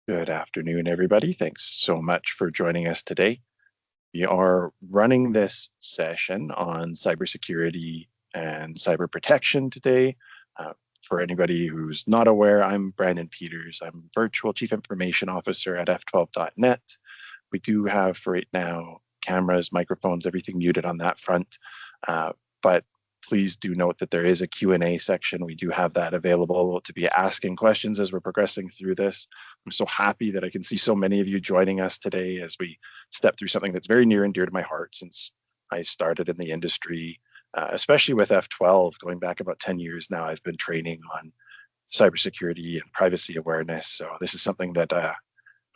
Good afternoon, everybody. Thanks so much for joining us today. We are running this session on cybersecurity and cyber protection today. Uh, for anybody who's not aware, I'm Brandon Peters. I'm Virtual Chief Information Officer at F12.net. We do have, for right now, cameras, microphones, everything muted on that front. But please do note that there is a Q&A section. We do have that available to be asking questions as we're progressing through this. I'm so happy that I can see so many of you joining us today as we step through something that's very near and dear to my heart since I started in the industry, especially with F12, going back about 10 years now. I've been training on cybersecurity and privacy awareness. So this is something that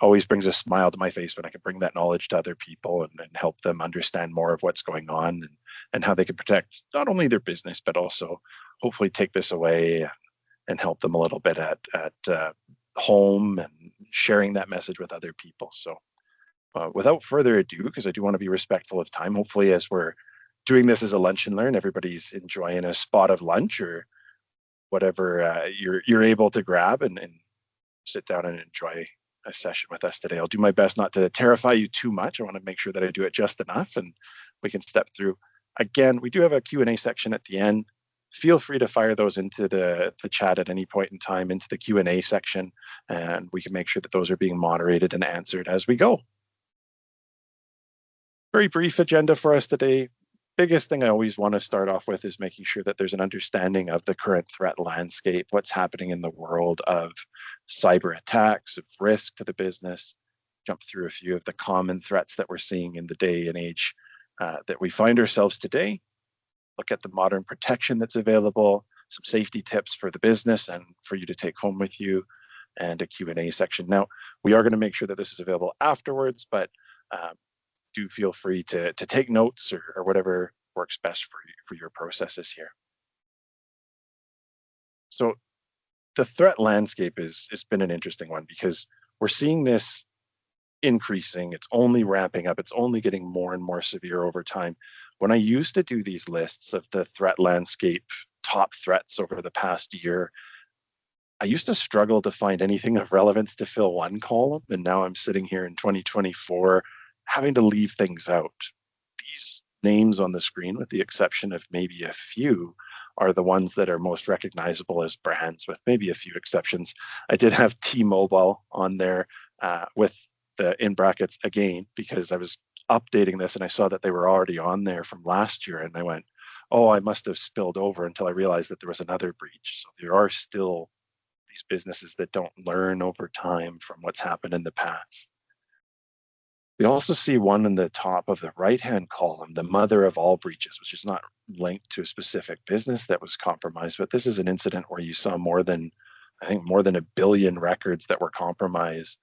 always brings a smile to my face when I can bring that knowledge to other people and help them understand more of what's going on and how they can protect not only their business, but also hopefully take this away and help them a little bit at home and sharing that message with other people. So without further ado, because I do want to be respectful of time, hopefully as we're doing this as a lunch and learn, everybody's enjoying a spot of lunch or whatever you're able to grab and sit down and enjoy a session with us today. I'll do my best not to terrify you too much. I want to make sure that I do it just enough and we can step through. Again, we do have a Q&A section at the end. Feel free to fire those into the chat at any point in time into the Q&A section, and we can make sure that those are being moderated and answered as we go. Very brief agenda for us today. Biggest thing I always want to start off with is making sure that there's an understanding of the current threat landscape, what's happening in the world of cyber attacks, of risk to the business, jump through a few of the common threats that we're seeing in the day and age that we find ourselves today, look at the modern protection that's available, some safety tips for the business and for you to take home with you, and a Q&A section. Now, we are going to make sure that this is available afterwards, but do feel free to take notes or whatever works best for your processes here. So the threat landscape has been an interesting one because we're seeing this increasing. It's only ramping up. It's only getting more and more severe over time. When I used to do these lists of the threat landscape top threats over the past year, I used to struggle to find anything of relevance to fill one column. And now I'm sitting here in 2024 having to leave things out. These names on the screen, with the exception of maybe a few, are the ones that are most recognizable as brands, with maybe a few exceptions. I did have T-Mobile on there with the in brackets again, because I was updating this and I saw that they were already on there from last year. And I went, oh, I must have spilled over until I realized that there was another breach. So there are still these businesses that don't learn over time from what's happened in the past. We also see one in the top of the right-hand column, the mother of all breaches, which is not linked to a specific business that was compromised, but this is an incident where you saw more than 1 billion records that were compromised.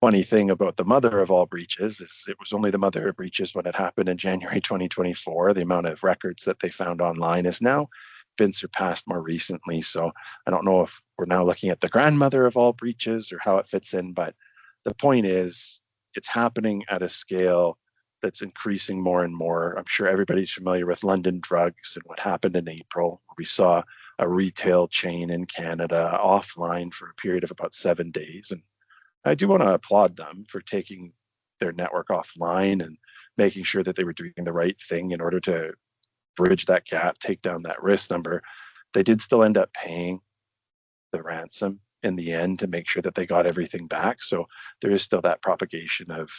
Funny thing about the mother of all breaches is it was only the mother of breaches when it happened in January 2024. The amount of records that they found online has now been surpassed more recently. So I don't know if we're now looking at the grandmother of all breaches or how it fits in, but the point is it's happening at a scale that's increasing more and more. I'm sure everybody's familiar with London Drugs and what happened in April. We saw a retail chain in Canada offline for a period of about 7 days. And I do want to applaud them for taking their network offline and making sure that they were doing the right thing in order to bridge that gap, take down that risk number. They did still end up paying the ransom in the end to make sure that they got everything back. So there is still that propagation of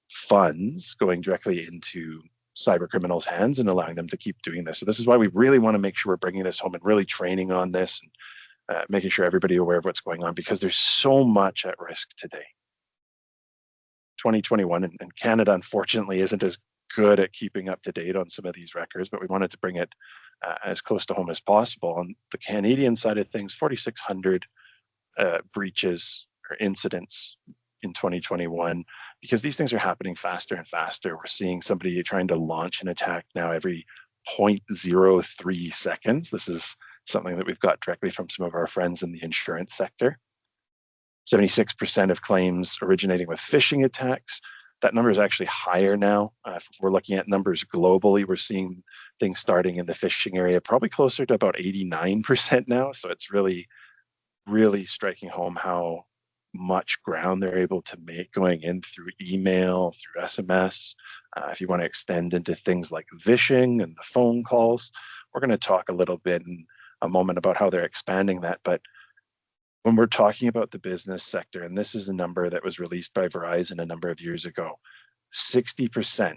funds going directly into cyber criminals' hands and allowing them to keep doing this. So this is why we really want to make sure we're bringing this home and really training on this and making sure everybody aware of what's going on, because there's so much at risk today. 2021 and Canada, unfortunately, isn't as good at keeping up to date on some of these records, but we wanted to bring it as close to home as possible. On the Canadian side of things, 4,600 breaches or incidents in 2021, because these things are happening faster and faster. We're seeing somebody trying to launch an attack now every 0.03 seconds. This is something that we've got directly from some of our friends in the insurance sector. 76% of claims originating with phishing attacks. That number is actually higher now. If we're looking at numbers globally, we're seeing things starting in the phishing area, probably closer to about 89% now. So it's really really striking home how much ground they're able to make going in through email, through SMS. If you want to extend into things like phishing and the phone calls, we're going to talk a little bit in a moment about how they're expanding that. But when we're talking about the business sector, and this is a number that was released by Verizon a number of years ago, 60%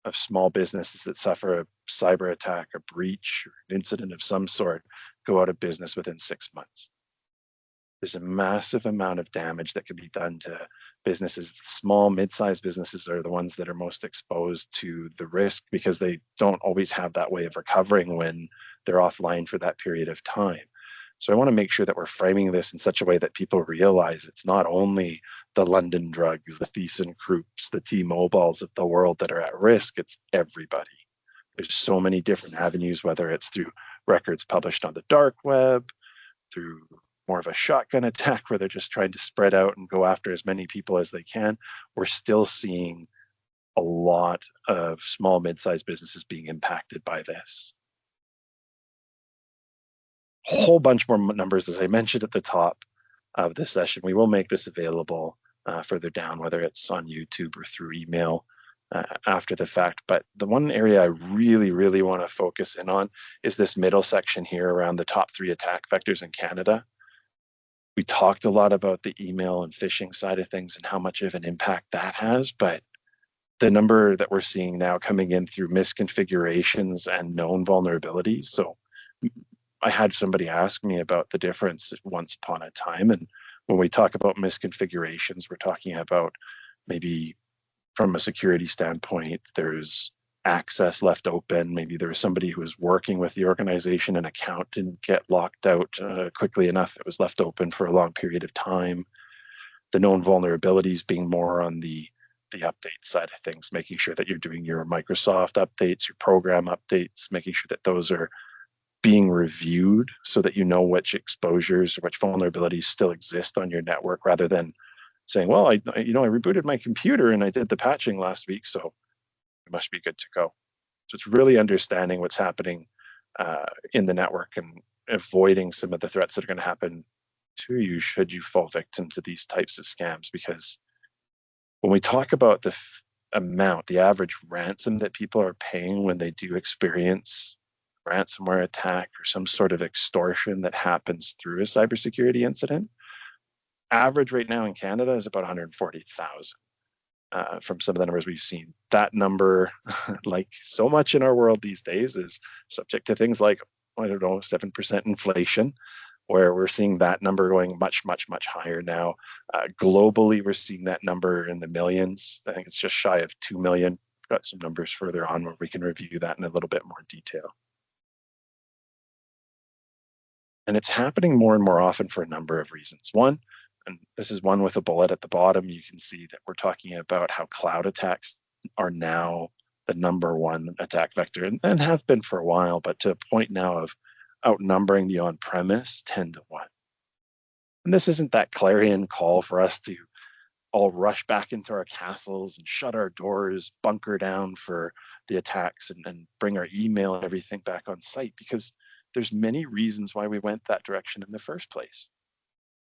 of small businesses that suffer a cyber attack, a breach, or an incident of some sort go out of business within 6 months. There's a massive amount of damage that can be done to businesses. Small, mid-sized businesses are the ones that are most exposed to the risk because they don't always have that way of recovering when they're offline for that period of time. So I want to make sure that we're framing this in such a way that people realize it's not only the London Drugs, the ThyssenKrupps, the T-Mobiles of the world that are at risk, it's everybody. There's so many different avenues, whether it's through records published on the dark web, through more of a shotgun attack where they're just trying to spread out and go after as many people as they can. We're still seeing a lot of small, mid-sized businesses being impacted by this. A whole bunch more numbers, as I mentioned at the top of this session. We will make this available further down, whether it's on YouTube or through email after the fact. But the one area I really, really want to focus in on is this middle section here around the top 3 attack vectors in Canada. We talked a lot about the email and phishing side of things and how much of an impact that has, but the number that we're seeing now coming in through misconfigurations and known vulnerabilities. So I had somebody ask me about the difference once upon a time. And when we talk about misconfigurations, we're talking about maybe from a security standpoint, there's access left open. Maybe there was somebody who was working with the organization, an account didn't get locked out quickly enough. It was left open for a long period of time. The known vulnerabilities being more on the update side of things, making sure that you're doing your Microsoft updates, your program updates, making sure that those are being reviewed so that you know which exposures or which vulnerabilities still exist on your network, rather than saying, well, I rebooted my computer and I did the patching last week, so it must be good to go. So it's really understanding what's happening in the network and avoiding some of the threats that are going to happen to you should you fall victim to these types of scams. Because when we talk about the amount, the average ransom that people are paying when they do experience ransomware attack or some sort of extortion that happens through a cybersecurity incident, average right now in Canada is about 140,000. From some of the numbers we've seen. That number, like so much in our world these days, is subject to things like, 7% inflation, where we're seeing that number going much, much, much higher now. Globally, we're seeing that number in the millions. I think it's just shy of 2 million. Got some numbers further on where we can review that in a little bit more detail. And it's happening more and more often for a number of reasons. One, and this is one with a bullet at the bottom, you can see that we're talking about how cloud attacks are now the number one attack vector, and have been for a while, but to a point now of outnumbering the on-premise 10 to 1. And this isn't that clarion call for us to all rush back into our castles and shut our doors, bunker down for the attacks, and bring our email and everything back on site, because there's many reasons why we went that direction in the first place.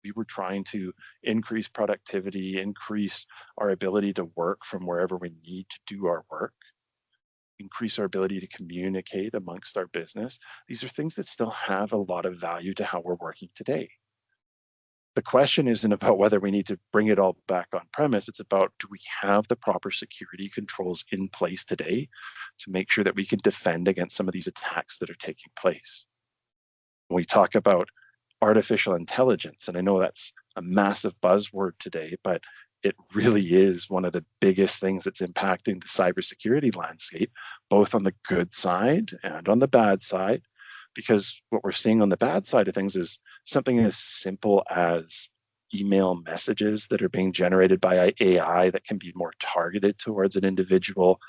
We were trying to increase productivity, increase our ability to work from wherever we need to do our work, increase our ability to communicate amongst our business. These are things that still have a lot of value to how we're working today. The question isn't about whether we need to bring it all back on premise. It's about, do we have the proper security controls in place today to make sure that we can defend against some of these attacks that are taking place? When we talk about artificial intelligence, and I know that's a massive buzzword today, but it really is one of the biggest things that's impacting the cybersecurity landscape, both on the good side and on the bad side. Because what we're seeing on the bad side of things is something as simple as email messages that are being generated by AI that can be more targeted towards an individual,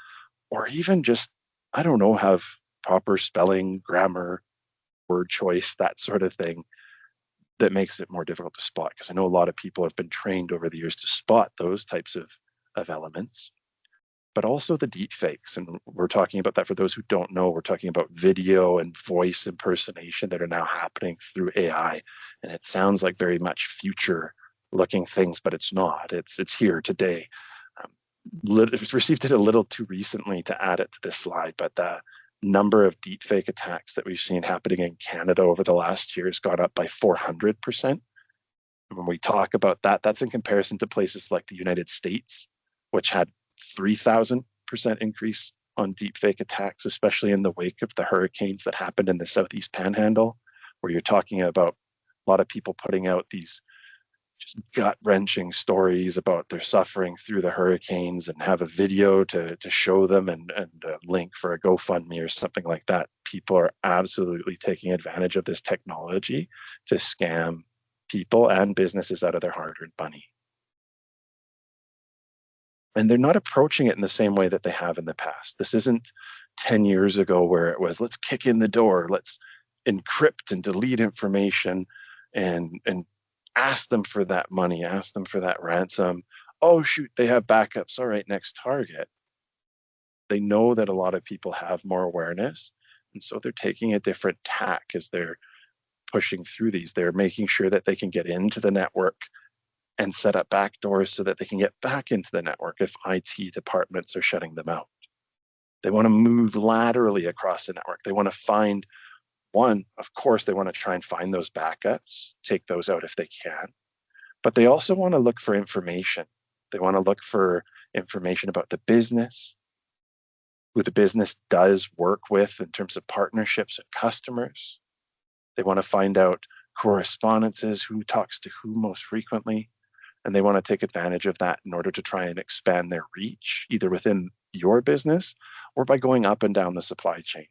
or even just, have proper spelling, grammar, word choice, that sort of thing, that makes it more difficult to spot. Because I know a lot of people have been trained over the years to spot those types of elements. but also the deep fakes. And we're talking about that for those who don't know. We're talking about video and voice impersonation that are now happening through AI. And it sounds like very much future looking things, but it's not. It's here today. Received it a little too recently to add it to this slide, but the number of deepfake attacks that we've seen happening in Canada over the last year has gone up by 400%. When we talk about that, that's in comparison to places like the United States, which had 3,000% increase on deepfake attacks, especially in the wake of the hurricanes that happened in the Southeast Panhandle, where you're talking about a lot of people putting out these just gut-wrenching stories about their suffering through the hurricanes and have a video to show them and a link for a GoFundMe or something like that. People are absolutely taking advantage of this technology to scam people and businesses out of their hard-earned money. And they're not approaching it in the same way that they have in the past. This isn't 10 years ago where it was, let's kick in the door, let's encrypt and delete information and ask them for that money, ask them for that ransom. Oh, shoot, they have backups. All right, next target. They know that a lot of people have more awareness. And so they're taking a different tack as they're pushing through these. They're making sure that they can get into the network and set up backdoors so that they can get back into the network if IT departments are shutting them out. They want to move laterally across the network. They want to find one, of course, they want to try and find those backups, take those out if they can, but they also want to look for information. They want to look for information about the business, who the business does work with in terms of partnerships and customers. They want to find out correspondences, who talks to who most frequently, and they want to take advantage of that in order to try and expand their reach, either within your business or by going up and down the supply chain.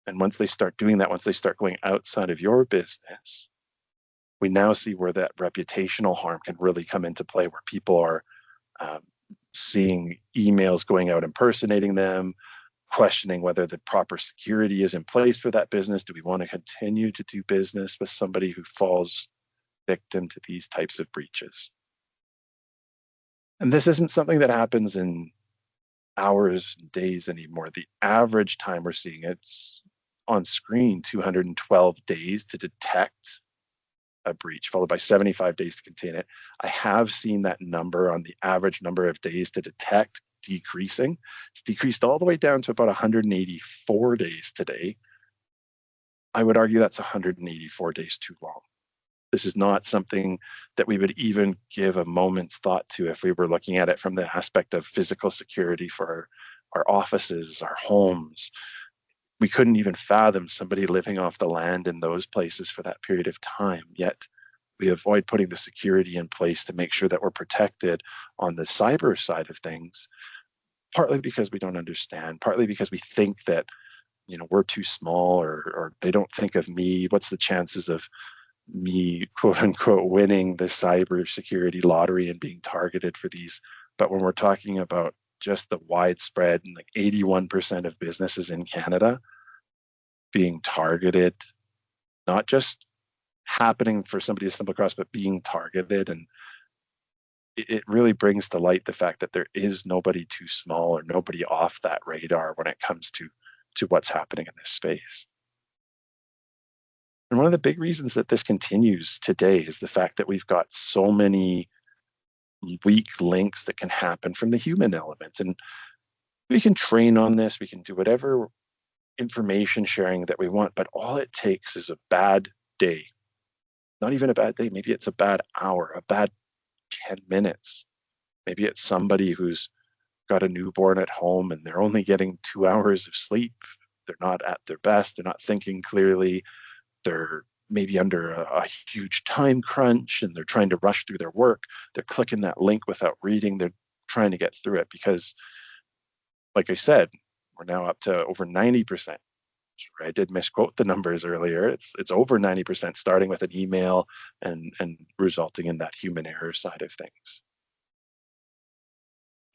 And once they start doing that, once they start going outside of your business, we now see where that reputational harm can really come into play, where people are seeing emails going out impersonating them, questioning whether the proper security is in place for that business. Do we want to continue to do business with somebody who falls victim to these types of breaches? And this isn't something that happens in hours, days anymore. The average time we're seeing it's on screen 212 days to detect a breach, followed by 75 days to contain it. I have seen that number on the average number of days to detect decreasing. It's decreased all the way down to about 184 days today. I would argue that's 184 days too long. This is not something that we would even give a moment's thought to if we were looking at it from the aspect of physical security for our offices, our homes. We couldn't even fathom somebody living off the land in those places for that period of time. Yet we avoid putting the security in place to make sure that we're protected on the cyber side of things, partly because we don't understand, partly because we think that, we're too small or they don't think of me. What's the chances of me, quote unquote, winning the cybersecurity lottery and being targeted for these? But when we're talking about just the widespread and like 81% of businesses in Canada being targeted, not just happening for somebody to stumble across, but being targeted. And it really brings to light the fact that there is nobody too small or nobody off that radar when it comes to what's happening in this space. And one of the big reasons that this continues today is the fact that we've got so many weak links that can happen from the human elements. And we can train on this, we can do whatever information sharing that we want, but all it takes is a bad day. Not even a bad day, maybe it's a bad hour, a bad 10 minutes. Maybe it's somebody who's got a newborn at home and they're only getting 2 hours of sleep. They're not at their best, they're not thinking clearly, they're maybe under a huge time crunch and they're trying to rush through their work. They're clicking that link without reading. They're trying to get through it because, like I said, we're now up to over 90%. I did misquote the numbers earlier. It's over 90% starting with an email and resulting in that human error side of things.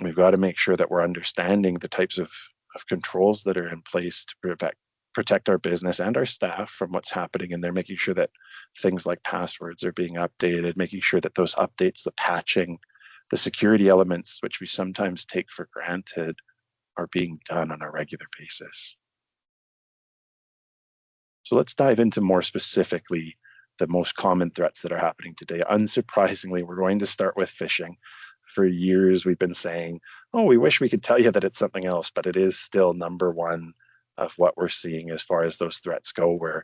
We've got to make sure that we're understanding the types of controls that are in place to protect our business and our staff from what's happening in there, making sure that things like passwords are being updated, making sure that those updates, the patching, the security elements, which we sometimes take for granted, are being done on a regular basis. So let's dive into more specifically the most common threats that are happening today. Unsurprisingly, we're going to start with phishing. For years, we've been saying, oh, we wish we could tell you that it's something else, but it is still number one of what we're seeing as far as those threats go, where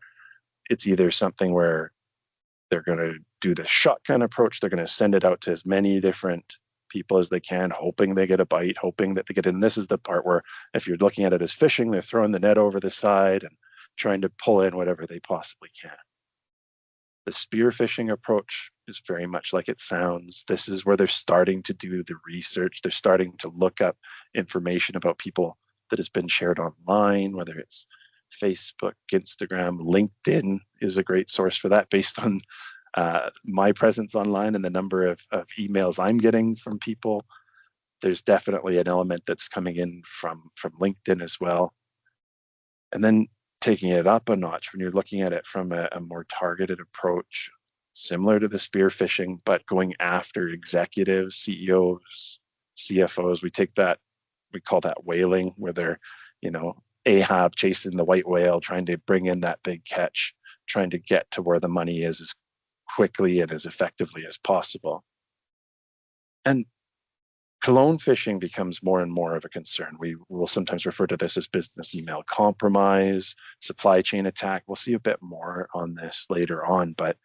it's either something where they're going to do the shotgun approach. They're going to send it out to as many different people as they can, hoping they get a bite, hoping that they get in. This is the part where if you're looking at it as phishing, they're throwing the net over the side and trying to pull in whatever they possibly can. The spear phishing approach is very much like it sounds. This is where they're starting to do the research. They're starting to look up information about people that has been shared online, whether it's Facebook, Instagram, LinkedIn is a great source for that based on my presence online and the number of emails I'm getting from people. There's definitely an element that's coming in from LinkedIn as well. And then taking it up a notch when you're looking at it from a more targeted approach, similar to the spear phishing, but going after executives, CEOs, CFOs. We call that whaling, where they're, Ahab chasing the white whale, trying to bring in that big catch, trying to get to where the money is as quickly and as effectively as possible. And clone phishing becomes more and more of a concern. We will sometimes refer to this as business email compromise, supply chain attack. We'll see a bit more on this later on, but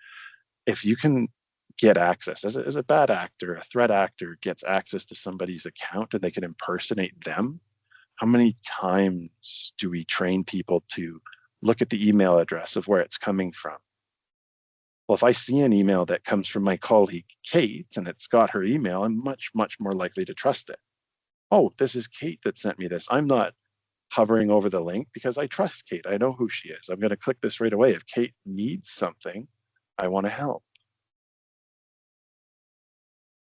if you can get access as a bad actor, a threat actor gets access to somebody's account and they can impersonate them, how many times do we train people to look at the email address of where it's coming from? Well, if I see an email that comes from my colleague, Kate, and it's got her email, I'm much, much more likely to trust it. Oh, this is Kate that sent me this. I'm not hovering over the link because I trust Kate. I know who she is. I'm going to click this right away. If Kate needs something, I want to help.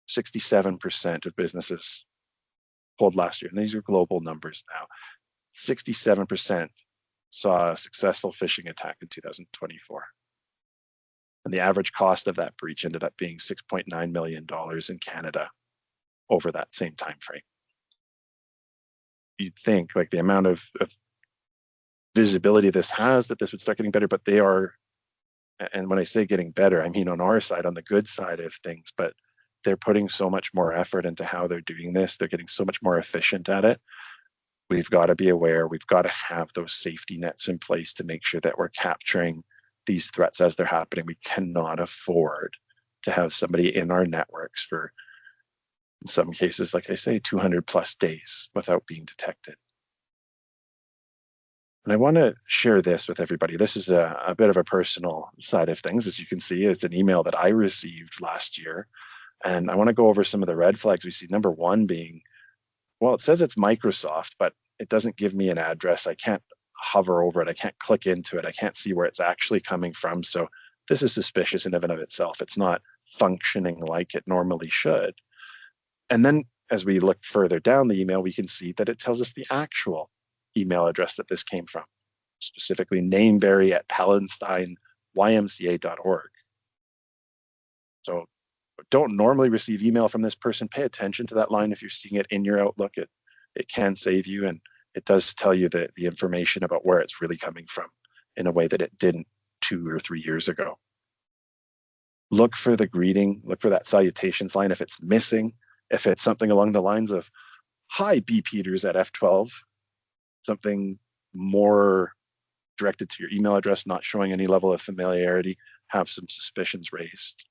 67% of businesses polled last year, and these are global numbers now, 67% saw a successful phishing attack in 2024. And the average cost of that breach ended up being $6.9 million in Canada over that same time frame. You'd think like the amount of visibility this has, that this would start getting better, but they are, and when I say getting better, I mean on our side, on the good side of things, but they're putting so much more effort into how they're doing this. They're getting so much more efficient at it. We've got to be aware. We've got to have those safety nets in place to make sure that we're capturing these threats as they're happening. We cannot afford to have somebody in our networks for, in some cases, like I say, 200 plus days without being detected. And I want to share this with everybody. This is a bit of a personal side of things. As you can see, it's an email that I received last year. And I want to go over some of the red flags we see. Number one being, well, it says it's Microsoft, but it doesn't give me an address. I can't hover over it. I can't click into it. I can't see where it's actually coming from. So this is suspicious in and of itself. It's not functioning like it normally should. And then as we look further down the email, we can see that it tells us the actual email address that this came from, specifically nameberry@palensteinymca.org. So don't normally receive email from this person. Pay attention to that line. If you're seeing it in your Outlook, it can save you, and it does tell you the information about where it's really coming from in a way that it didn't 2 or 3 years ago. Look for the greeting, look for that salutations line. If it's missing, if it's something along the lines of, "Hi, B. Peters at F12," something more directed to your email address, not showing any level of familiarity, have some suspicions raised.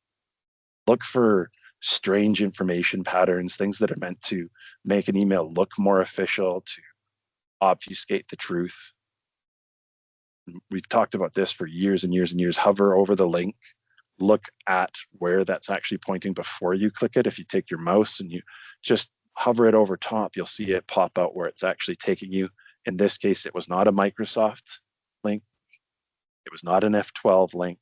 Look for strange information patterns, things that are meant to make an email look more official, to obfuscate the truth. We've talked about this for years and years and years. Hover over the link, look at where that's actually pointing before you click it. If you take your mouse and you just hover it over top, you'll see it pop out where it's actually taking you. In this case, it was not a Microsoft link. It was not an F12 link.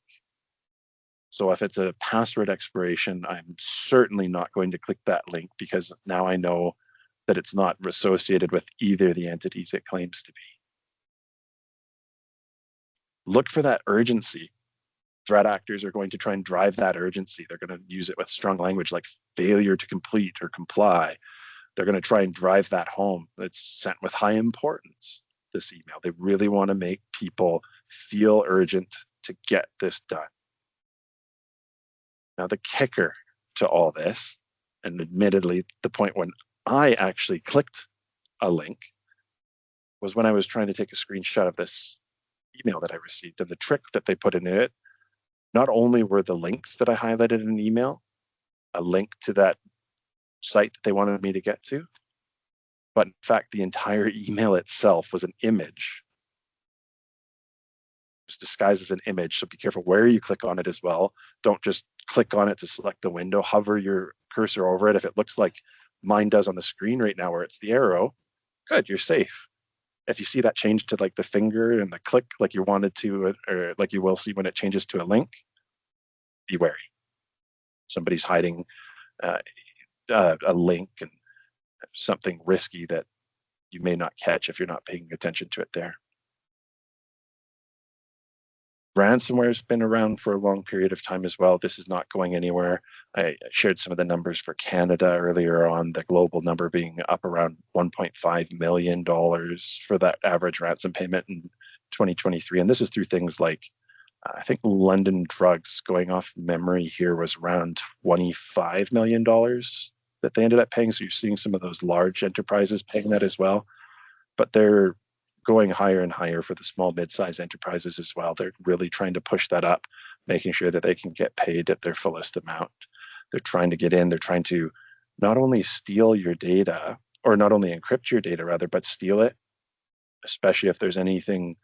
So if it's a password expiration, I'm certainly not going to click that link, because now I know that it's not associated with either the entities it claims to be. Look for that urgency. threat actors are going to try and drive that urgency. They're going to use it with strong language like failure to complete or comply. They're going to try and drive that home. It's sent with high importance, this email. They really want to make people feel urgent to get this done. Now, the kicker to all this, and admittedly, the point when I actually clicked a link was when I was trying to take a screenshot of this email that I received. And the trick that they put into it, not only were the links that I highlighted in an email a link to that site that they wanted me to get to, but in fact, the entire email itself was an image. It's disguised as an image, so be careful where you click on it as well. Don't just click on it to select the window, hover your cursor over it. If it looks like mine does on the screen right now where it's the arrow, good, you're safe. If you see that change to like the finger and the click like you wanted to, or like you will see when it changes to a link, be wary. Somebody's hiding a link and something risky that you may not catch if you're not paying attention to it there. Ransomware has been around for a long period of time as well. This is not going anywhere. I shared some of the numbers for Canada earlier on, the global number being up around $1.5 million for that average ransom payment in 2023. And this is through things like, I think London Drugs, going off memory here, was around $25 million that they ended up paying. So you're seeing some of those large enterprises paying that as well. But they're going higher and higher for the small mid-sized enterprises as well. They're really trying to push that up, making sure that they can get paid at their fullest amount. They're trying to get in, they're trying to not only steal your data, or not only encrypt your data rather, but steal it, especially if there's anything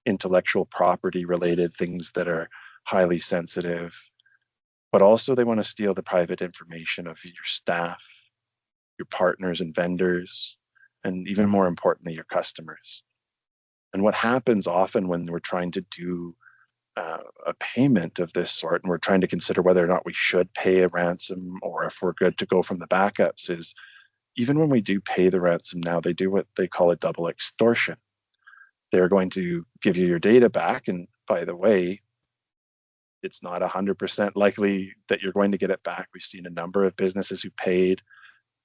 intellectual property related, things that are highly sensitive. But also they want to steal the private information of your staff, your partners and vendors, and even more importantly, your customers. And what happens often when we're trying to do a payment of this sort, and we're trying to consider whether or not we should pay a ransom or if we're good to go from the backups, is even when we do pay the ransom now, they do what they call a double extortion. They're going to give you your data back. And by the way, it's not 100% likely that you're going to get it back. We've seen a number of businesses who paid,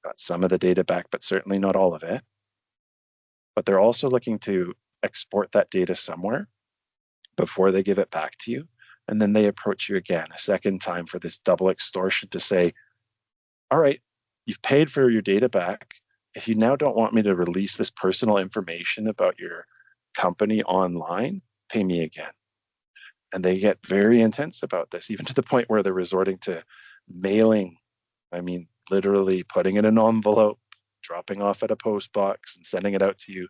got some of the data back, but certainly not all of it. But they're also looking to export that data somewhere before they give it back to you. And then they approach you again a second time for this double extortion to say, all right, you've paid for your data back. If you now don't want me to release this personal information about your company online, pay me again. And they get very intense about this, even to the point where they're resorting to mailing. I mean, literally putting in an envelope, dropping off at a post box and sending it out to you.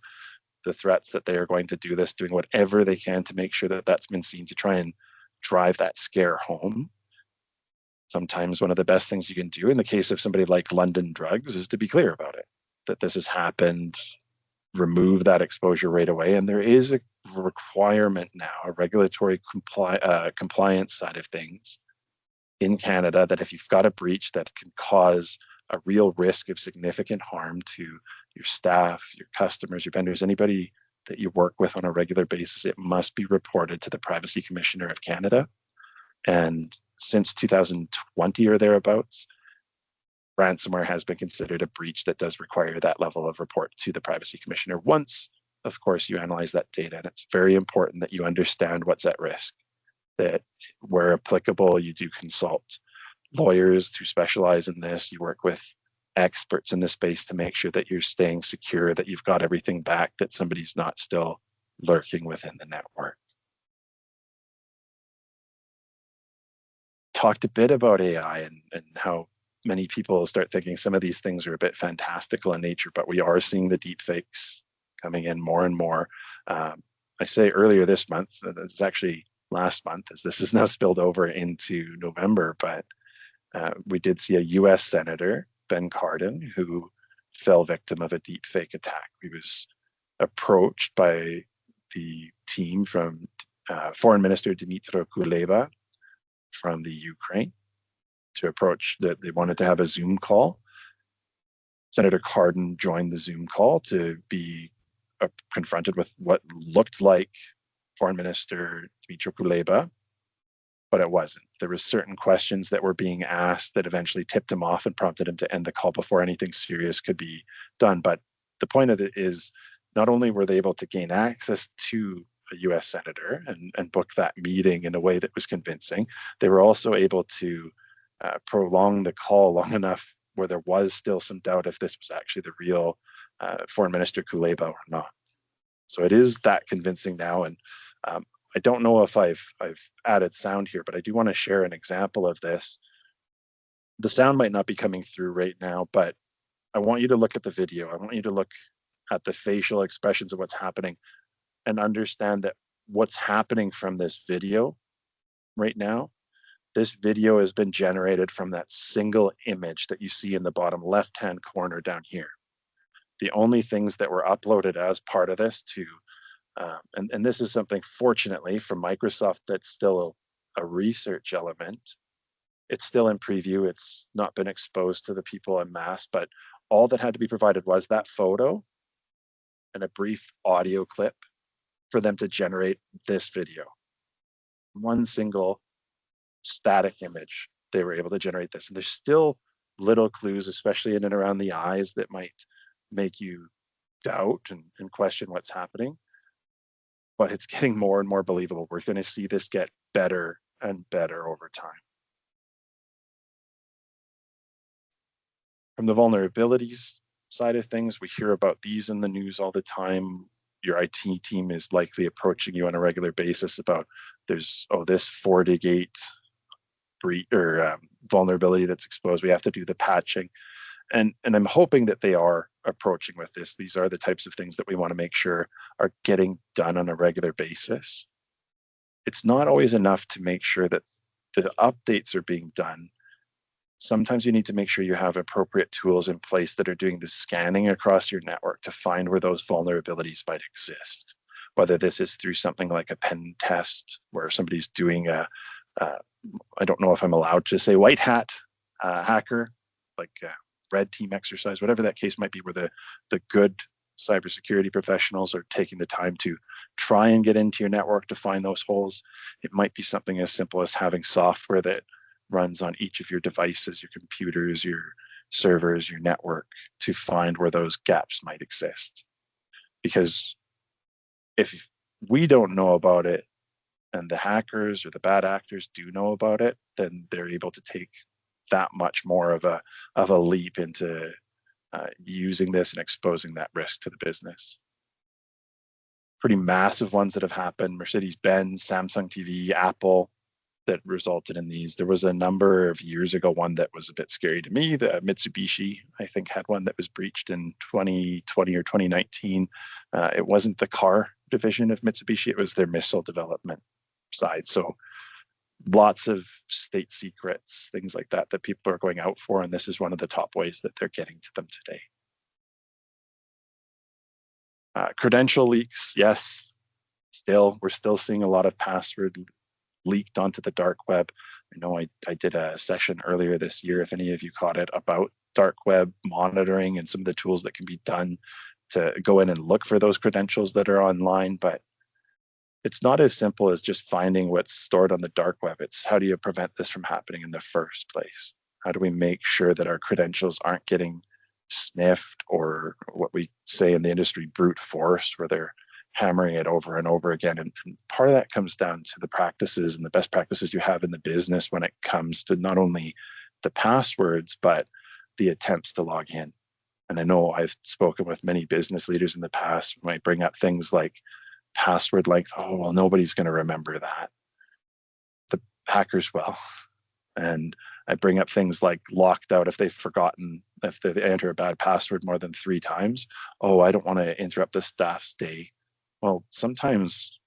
The threats that they are going to do this, doing whatever they can to make sure that that's been seen, to try and drive that scare home. Sometimes one of the best things you can do in the case of somebody like London Drugs is to be clear about it, that this has happened, remove that exposure right away. And there is a requirement now, a regulatory compliance side of things in Canada, that if you've got a breach that can cause a real risk of significant harm to your staff, your customers, your vendors, anybody that you work with on a regular basis, it must be reported to the Privacy Commissioner of Canada. And since 2020 or thereabouts, ransomware has been considered a breach that does require that level of report to the Privacy Commissioner once, of course, you analyze that data. And it's very important that you understand what's at risk, that where applicable, you do consult lawyers who specialize in this. You work with experts in the space to make sure that you're staying secure, that you've got everything back, that somebody's not still lurking within the network. Talked a bit about AI and how many people start thinking some of these things are a bit fantastical in nature, but we are seeing the deep fakes coming in more and more. I say earlier this month, it was actually last month, as this is now spilled over into November, but we did see a US Senator, Ben Cardin, who fell victim of a deep fake attack. He was approached by the team from Foreign Minister Dmytro Kuleba from the Ukraine to approach that they wanted to have a Zoom call. Senator Cardin joined the Zoom call to be confronted with what looked like Foreign Minister Dmytro Kuleba but it wasn't. There was certain questions that were being asked that eventually tipped him off and prompted him to end the call before anything serious could be done. But the point of it is, not only were they able to gain access to a US senator and book that meeting in a way that was convincing, they were also able to prolong the call long enough where there was still some doubt if this was actually the real Foreign Minister Kuleba or not. So it is that convincing now. And I don't know if I've added sound here, but I do want to share an example of this. The sound might not be coming through right now, but I want you to look at the video. I want you to look at the facial expressions of what's happening and understand that what's happening from this video right now, this video has been generated from that single image that you see in the bottom left-hand corner down here. The only things that were uploaded as part of this to, and this is something, fortunately, from Microsoft that's still a research element. It's still in preview. It's not been exposed to the people en masse, but all that had to be provided was that photo and a brief audio clip for them to generate this video. One single static image, they were able to generate this. And there's still little clues, especially in and around the eyes, that might make you doubt and question what's happening. But it's getting more and more believable. We're going to see this get better and better over time. From the vulnerabilities side of things, we hear about these in the news all the time. Your IT team is likely approaching you on a regular basis about there's, this FortiGate vulnerability that's exposed. We have to do the patching. And I'm hoping that they are approaching with this. These are the types of things that we want to make sure are getting done on a regular basis. It's not always enough to make sure that the updates are being done. Sometimes you need to make sure you have appropriate tools in place that are doing the scanning across your network to find where those vulnerabilities might exist. Whether this is through something like a pen test where somebody's doing I don't know if I'm allowed to say white hat hacker, like red team exercise, whatever that case might be, where the good cybersecurity professionals are taking the time to try and get into your network to find those holes. It might be something as simple as having software that runs on each of your devices, your computers, your servers, your network, to find where those gaps might exist. Because if we don't know about it and the hackers or the bad actors do know about it, then they're able to take that much more of a leap into using this and exposing that risk to the business. Pretty massive ones that have happened: Mercedes-Benz, Samsung TV, Apple, that resulted in these. There was a number of years ago one that was a bit scary to me. The Mitsubishi, I think, had one that was breached in 2020 or 2019. It wasn't the car division of Mitsubishi, it was their missile development side. So lots of state secrets, things like that people are going out for, and this is one of the top ways that they're getting to them today. Credential leaks, yes, we're still seeing a lot of password leaked onto the dark web. I know I did a session earlier this year, if any of you caught it, about dark web monitoring and some of the tools that can be done to go in and look for those credentials that are online. But it's not as simple as just finding what's stored on the dark web. It's how do you prevent this from happening in the first place? How do we make sure that our credentials aren't getting sniffed, or what we say in the industry, brute force, where they're hammering it over and over again? And part of that comes down to the practices and the best practices you have in the business when it comes to not only the passwords, but the attempts to log in. And I know I've spoken with many business leaders in the past when I bring up things like password length. Oh, well, nobody's going to remember that. The hackers will. And I bring up things like locked out if they've forgotten, if they enter a bad password more than 3 times. Oh, I don't want to interrupt the staff's day. Well, sometimes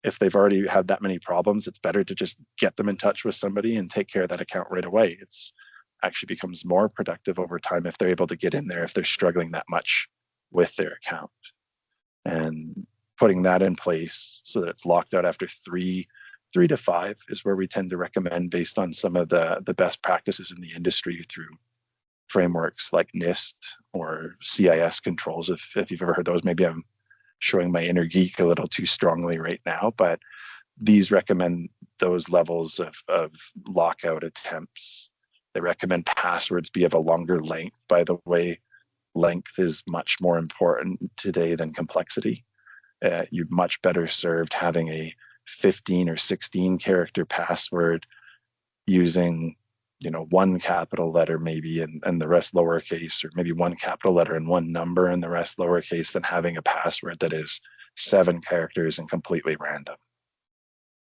if they've already had that many problems, it's better to just get them in touch with somebody and take care of that account right away. It's actually becomes more productive over time if they're able to get in there, if they're struggling that much with their account. And putting that in place so that it's locked out after 3 to 5 is where we tend to recommend, based on some of the best practices in the industry through frameworks like NIST or CIS controls. If you've ever heard those, maybe I'm showing my inner geek a little too strongly right now, but these recommend those levels of lockout attempts. They recommend passwords be of a longer length. By the way, length is much more important today than complexity. You're much better served having a 15 or 16 character password using, one capital letter maybe and the rest lowercase, or maybe one capital letter and one number and the rest lowercase, than having a password that is 7 characters and completely random.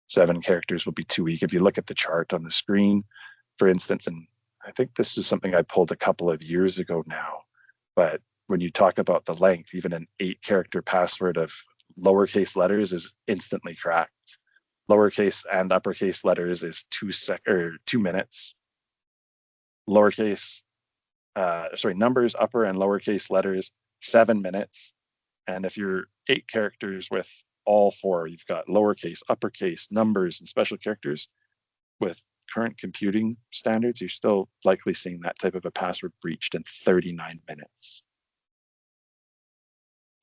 7 characters will be too weak. If you look at the chart on the screen, for instance, and I think this is something I pulled a couple of years ago now, but when you talk about the length, even an 8-character password of lowercase letters is instantly cracked. Lowercase and uppercase letters is 2 minutes. Numbers, upper and lowercase letters, 7 minutes. And if you're 8 characters with all 4, you've got lowercase, uppercase, numbers, and special characters. With current computing standards, you're still likely seeing that type of a password breached in 39 minutes.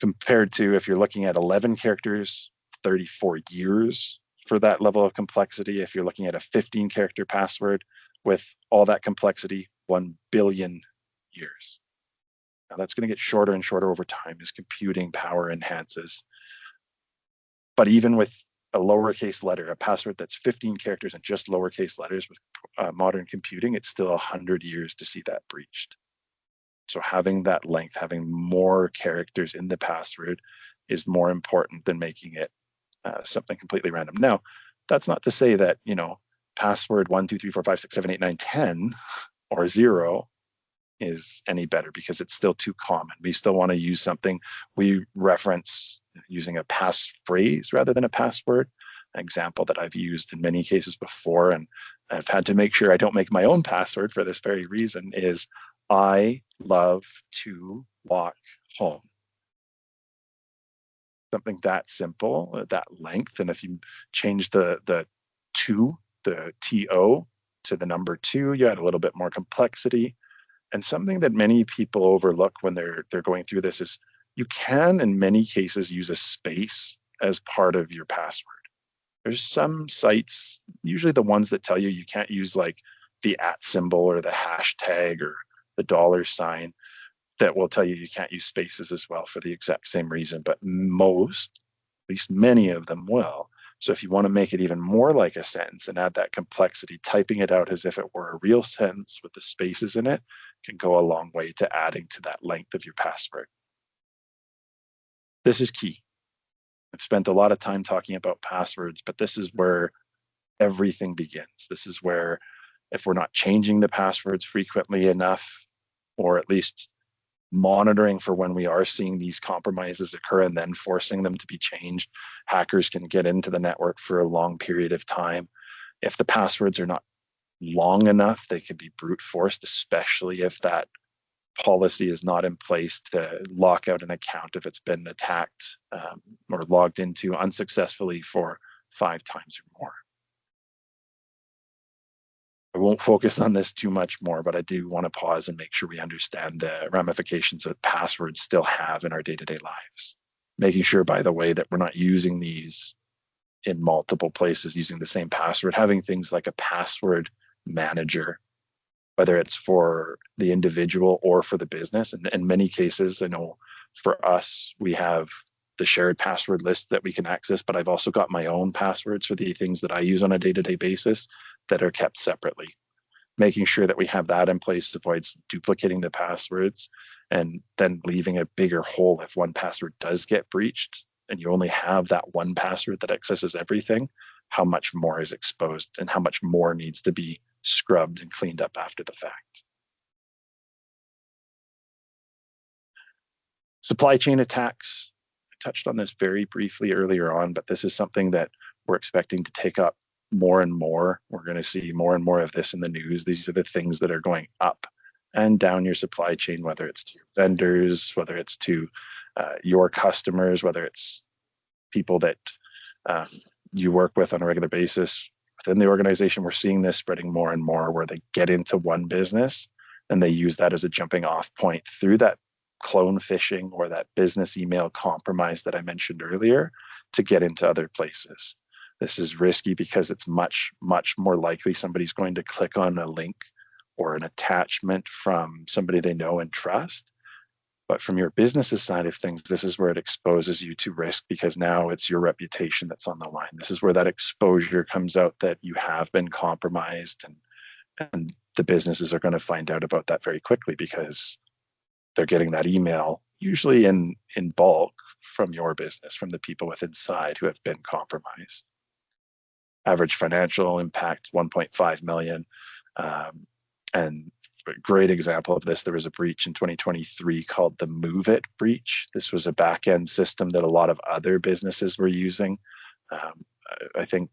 Compared to if you're looking at 11 characters, 34 years for that level of complexity. If you're looking at a 15-character password with all that complexity, 1 billion years. Now that's going to get shorter and shorter over time as computing power enhances. But even with a lowercase letter, a password that's 15 characters and just lowercase letters with modern computing, it's still 100 years to see that breached. So having that length, having more characters in the password is more important than making it something completely random. Now, that's not to say that, password 1, 2, 3, 4, 5, 6, 7, 8, 9, 10 or 0 is any better, because it's still too common. We still want to use something. We reference using a passphrase rather than a password. An example that I've used in many cases before, and I've had to make sure I don't make my own password for this very reason, is I love to walk home. Something that simple, that length. And if you change the to, the TO to the number 2, you add a little bit more complexity. And something that many people overlook when they're going through this is you can, in many cases, use a space as part of your password. There's some sites, usually the ones that tell you can't use like the @ symbol or the hashtag or the $sign, that will tell you can't use spaces as well for the exact same reason. But most, at least many of them will. So if you want to make it even more like a sentence and add that complexity, typing it out as if it were a real sentence with the spaces in it can go a long way to adding to that length of your password. This is key. I've spent a lot of time talking about passwords, but this is where everything begins. This is where, if we're not changing the passwords frequently enough, or at least monitoring for when we are seeing these compromises occur and then forcing them to be changed, hackers can get into the network for a long period of time. If the passwords are not long enough, they can be brute forced, especially if that policy is not in place to lock out an account if it's been attacked or logged into unsuccessfully for 5 times or more. I won't focus on this too much more, but I do want to pause and make sure we understand the ramifications that passwords still have in our day-to-day lives. Making sure, by the way, that we're not using these in multiple places using the same password, having things like a password manager, whether it's for the individual or for the business. And in many cases, I know for us, we have the shared password list that we can access, but I've also got my own passwords for the things that I use on a day-to-day basis that are kept separately. Making sure that we have that in place avoids duplicating the passwords and then leaving a bigger hole if one password does get breached and you only have that one password that accesses everything. How much more is exposed and how much more needs to be scrubbed and cleaned up after the fact. Supply chain attacks. I touched on this very briefly earlier on, but this is something that we're expecting to take up more and more. We're going to see more and more of this in the news. These are the things that are going up and down your supply chain, whether it's to your vendors, whether it's to your customers, whether it's people that you work with on a regular basis within the organization. We're seeing this spreading more and more where they get into one business and they use that as a jumping off point through that clone phishing or that business email compromise that I mentioned earlier to get into other places. This is risky because it's much, much more likely somebody's going to click on a link or an attachment from somebody they know and trust. But from your business's side of things, this is where it exposes you to risk, because now it's your reputation that's on the line. This is where that exposure comes out that you have been compromised, and the businesses are going to find out about that very quickly because they're getting that email, usually in bulk, from your business, from the people within inside who have been compromised. Average financial impact 1.5 million. And a great example of this, there was a breach in 2023 called the Move It breach. This was a back-end system that a lot of other businesses were using. I think,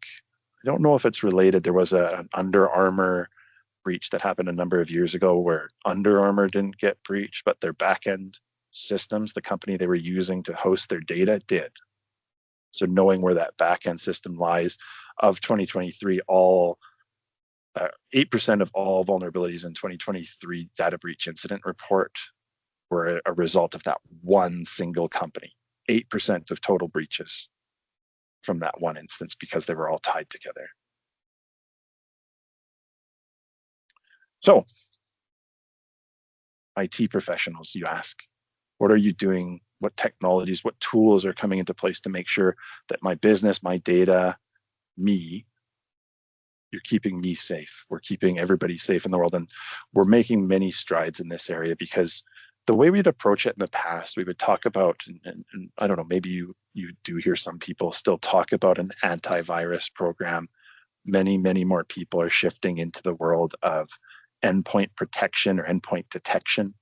I don't know if it's related. There was an Under Armour breach that happened a number of years ago where Under Armour didn't get breached, but their back-end systems, the company they were using to host their data, did. So knowing where that back-end system lies, of 2023, 8% of all vulnerabilities in 2023 data breach incident report were a result of that one single company. 8% of total breaches from that one instance, because they were all tied together. So, IT professionals, you ask, what are you doing? What technologies, what tools are coming into place to make sure that my business, my data, me, you're keeping me safe. We're keeping everybody safe in the world. And we're making many strides in this area, because the way we'd approach it in the past, we would talk about, and I don't know, maybe you do hear some people still talk about an antivirus program. Many, many more people are shifting into the world of endpoint protection or endpoint detection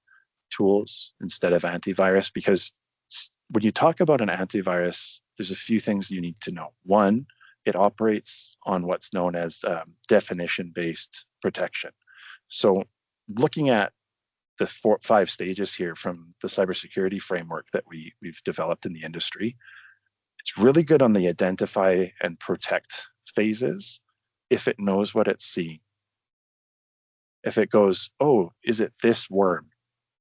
tools instead of antivirus, because when you talk about an antivirus, there's a few things you need to know. One, it operates on what's known as definition-based protection. So looking at the 5 stages here from the cybersecurity framework that we've developed in the industry, it's really good on the identify and protect phases if it knows what it's seeing. If it goes, oh, is it this worm?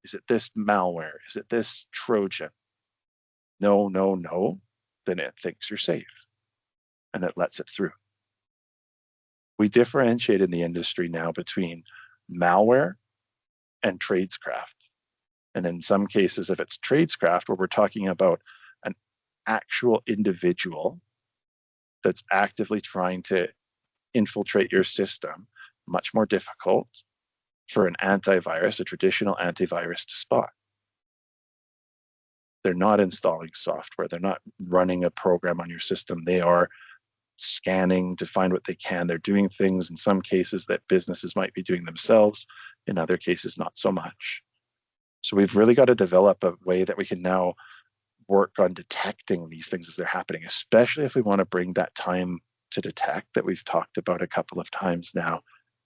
Is it this malware? Is it this Trojan? No, no, no. Then it thinks you're safe and it lets it through. We differentiate in the industry now between malware and tradescraft. And in some cases, if it's tradescraft, where we're talking about an actual individual that's actively trying to infiltrate your system, much more difficult for an antivirus, a traditional antivirus, to spot. They're not installing software. They're not running a program on your system. They are scanning to find what they can. They're doing things in some cases that businesses might be doing themselves, in other cases, not so much. So we've really got to develop a way that we can now work on detecting these things as they're happening, especially if we want to bring that time to detect that we've talked about a couple of times now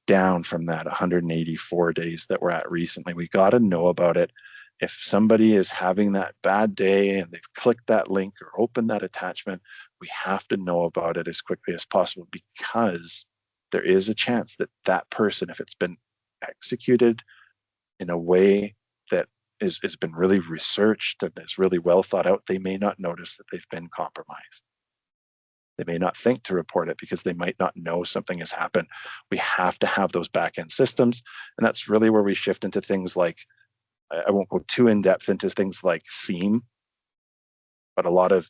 down from that 184 days that we're at recently. We got to know about it. If somebody is having that bad day and they've clicked that link or opened that attachment, we have to know about it as quickly as possible, because there is a chance that that person, if it's been executed in a way that has been really researched and is really well thought out, they may not notice that they've been compromised. They may not think to report it because they might not know something has happened. We have to have those back-end systems. And that's really where we shift into things like, I won't go too in depth into things like SIEM, but a lot of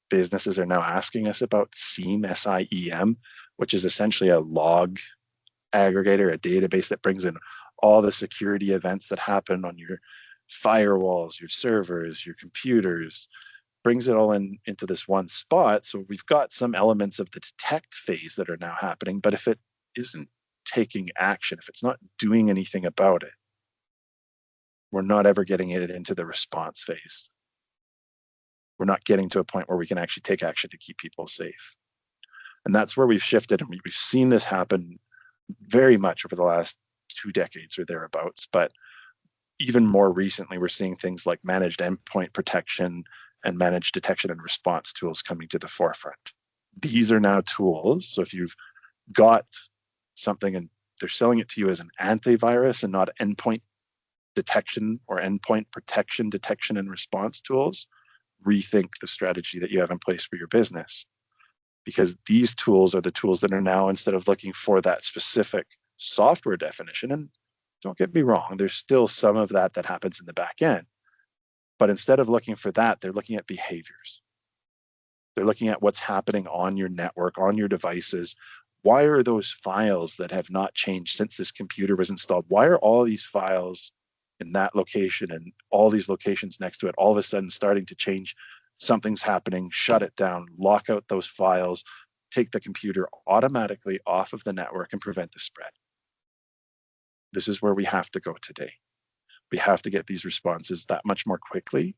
businesses are now asking us about SIEM, SIEM, which is essentially a log aggregator, a database that brings in all the security events that happen on your firewalls, your servers, your computers, brings it all into this one spot. So we've got some elements of the detect phase that are now happening, but if it isn't taking action, if it's not doing anything about it, we're not ever getting it into the response phase. We're not getting to a point where we can actually take action to keep people safe. And that's where we've shifted, and we've seen this happen very much over the last 2 decades or thereabouts. But even more recently, we're seeing things like managed endpoint protection and managed detection and response tools coming to the forefront. These are now tools. So if you've got something and they're selling it to you as an antivirus and not endpoint detection or endpoint protection, detection and response tools, rethink the strategy that you have in place for your business. because these tools are the tools that are now, instead of looking for that specific software definition, and don't get me wrong, there's still some of that that happens in the back end, but instead of looking for that, they're looking at behaviors. They're looking at what's happening on your network, on your devices. Why are those files that have not changed since this computer was installed? Why are all these files in that location and all these locations next to it all of a sudden starting to change? Something's happening, shut it down, lock out those files, take the computer automatically off of the network and prevent the spread. This is where we have to go today. We have to get these responses that much more quickly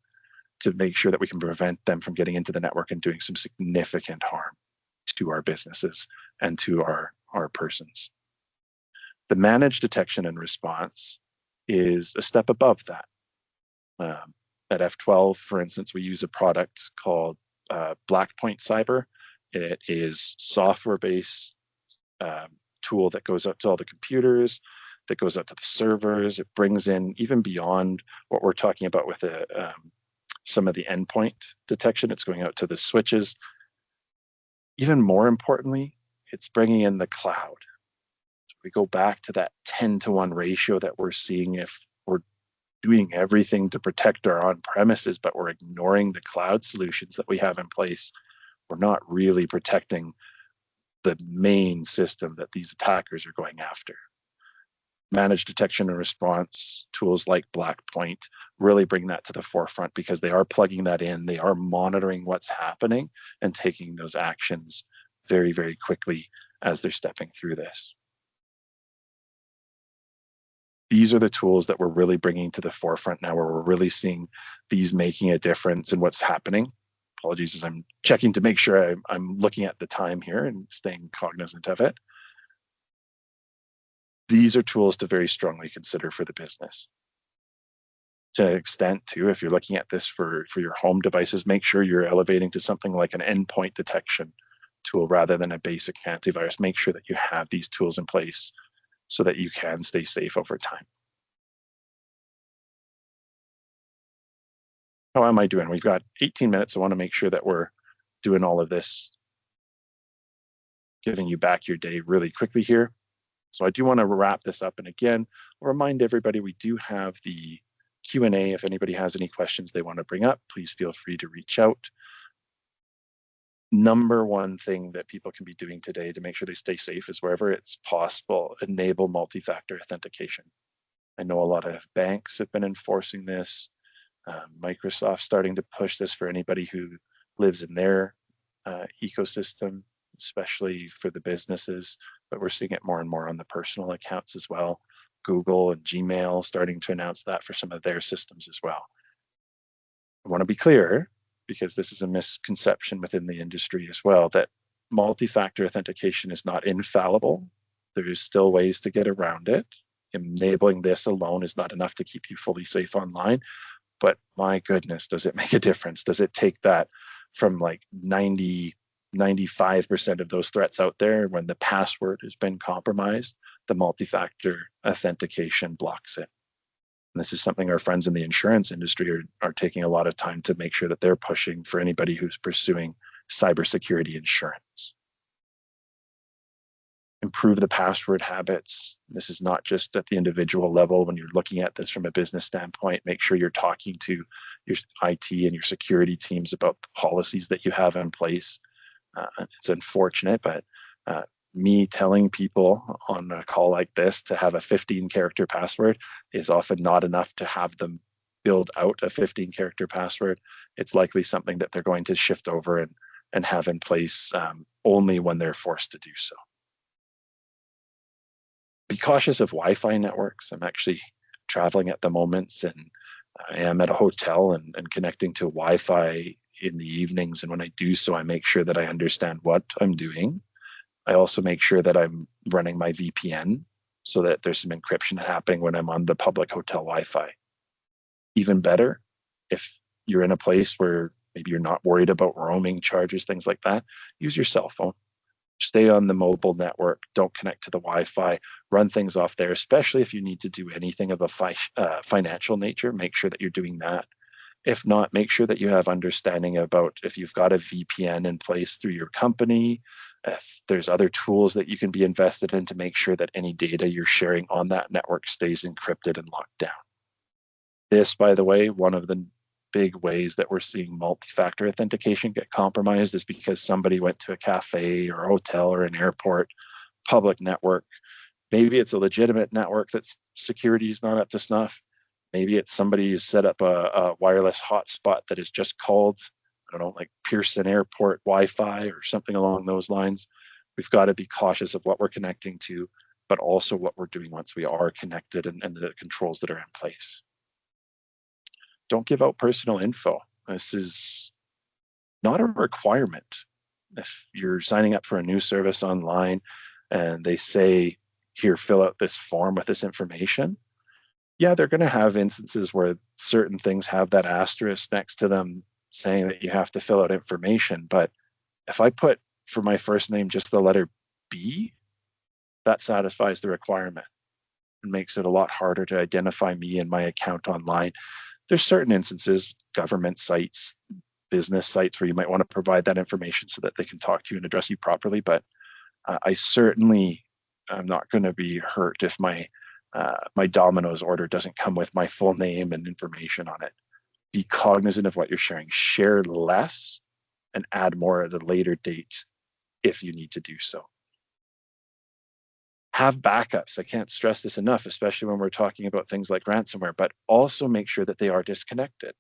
to make sure that we can prevent them from getting into the network and doing some significant harm to our businesses and to our persons. The managed detection and response is a step above that. At F12, for instance, we use a product called Blackpoint Cyber. It is software-based tool that goes out to all the computers, that goes out to the servers. It brings in even beyond what we're talking about with some of the endpoint detection. It's going out to the switches. Even more importantly, it's bringing in the cloud. So we go back to that 10-to-1 ratio that we're seeing if we're doing everything to protect our on-premises, but we're ignoring the cloud solutions that we have in place. We're not really protecting the main system that these attackers are going after. Managed detection and response tools like Blackpoint really bring that to the forefront because they are plugging that in. They are monitoring what's happening and taking those actions very, very quickly as they're stepping through this. These are the tools that we're really bringing to the forefront now, where we're really seeing these making a difference in what's happening. Apologies as I'm checking to make sure I'm looking at the time here and staying cognizant of it. These are tools to very strongly consider for the business. To an extent too, if you're looking at this for your home devices, make sure you're elevating to something like an endpoint detection tool rather than a basic antivirus. Make sure that you have these tools in place so that you can stay safe over time. How am I doing? We've got 18 minutes. I want to make sure that we're doing all of this, giving you back your day really quickly here. So I do want to wrap this up. And again, I'll remind everybody, we do have the Q&A. If anybody has any questions they want to bring up, please feel free to reach out. Number one thing that people can be doing today to make sure they stay safe is, wherever it's possible, enable multi-factor authentication. I know a lot of banks have been enforcing this. Microsoft starting to push this for anybody who lives in their ecosystem, especially for the businesses, but we're seeing it more and more on the personal accounts as well. Google and Gmail starting to announce that for some of their systems as well. I want to be clear, because this is a misconception within the industry as well, that multi-factor authentication is not infallible. There is still ways to get around it. Enabling this alone is not enough to keep you fully safe online. But my goodness, does it make a difference? Does it take that from like 95% of those threats out there, when the password has been compromised, the multi-factor authentication blocks it? And this is something our friends in the insurance industry are taking a lot of time to make sure that they're pushing for anybody who's pursuing cybersecurity insurance. Improve the password habits. This is not just at the individual level. When you're looking at this from a business standpoint, make sure you're talking to your IT and your security teams about the policies that you have in place. It's unfortunate, but me telling people on a call like this to have a 15-character password is often not enough to have them build out a 15-character password. It's likely something that they're going to shift over and have in place only when they're forced to do so. Be cautious of Wi-Fi networks. I'm actually traveling at the moment, and I am at a hotel and connecting to Wi-Fi in the evenings. And when I do so, I make sure that I understand what I'm doing. I also make sure that I'm running my VPN so that there's some encryption happening when I'm on the public hotel Wi-Fi. Even better, if you're in a place where maybe you're not worried about roaming charges, things like that, use your cell phone. Stay on the mobile network. Don't connect to the Wi-Fi. Run things off there, especially if you need to do anything of a financial nature. Make sure that you're doing that. If not, make sure that you have understanding about if you've got a VPN in place through your company, if there's other tools that you can be invested in to make sure that any data you're sharing on that network stays encrypted and locked down. This, by the way, one of the big ways that we're seeing multi-factor authentication get compromised is because somebody went to a cafe or a hotel or an airport, public network. Maybe it's a legitimate network that's security is not up to snuff. Maybe it's somebody who's set up a wireless hotspot that is just called, I don't know, like Pearson Airport Wi-Fi or something along those lines. We've got to be cautious of what we're connecting to, but also what we're doing once we are connected and the controls that are in place. Don't give out personal info. This is not a requirement. If you're signing up for a new service online and they say, here, fill out this form with this information, yeah, they're going to have instances where certain things have that asterisk next to them saying that you have to fill out information. But if I put for my first name just the letter B, that satisfies the requirement and makes it a lot harder to identify me and my account online. There's certain instances, government sites, business sites, where you might want to provide that information so that they can talk to you and address you properly. But I certainly am not going to be hurt if my Domino's order doesn't come with my full name and information on it. Be cognizant of what you're sharing. Share less and add more at a later date if you need to do so. Have backups. I can't stress this enough, especially when we're talking about things like ransomware, but also make sure that they are disconnected.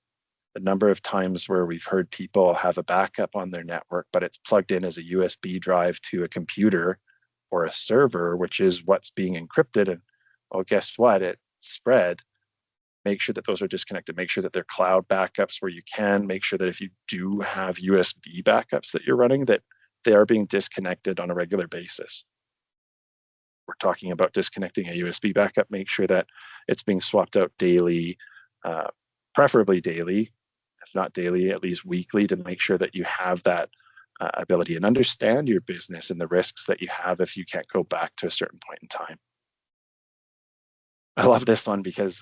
The number of times where we've heard people have a backup on their network, but it's plugged in as a USB drive to a computer or a server, which is what's being encrypted. And well, guess what? It spread. Make sure that those are disconnected. Make sure that they're cloud backups where you can. Make sure that if you do have USB backups that you're running, that they are being disconnected on a regular basis. We're talking about disconnecting a USB backup. Make sure that it's being swapped out daily, preferably daily, if not daily, at least weekly, to make sure that you have that ability and understand your business and the risks that you have if you can't go back to a certain point in time. I love this one because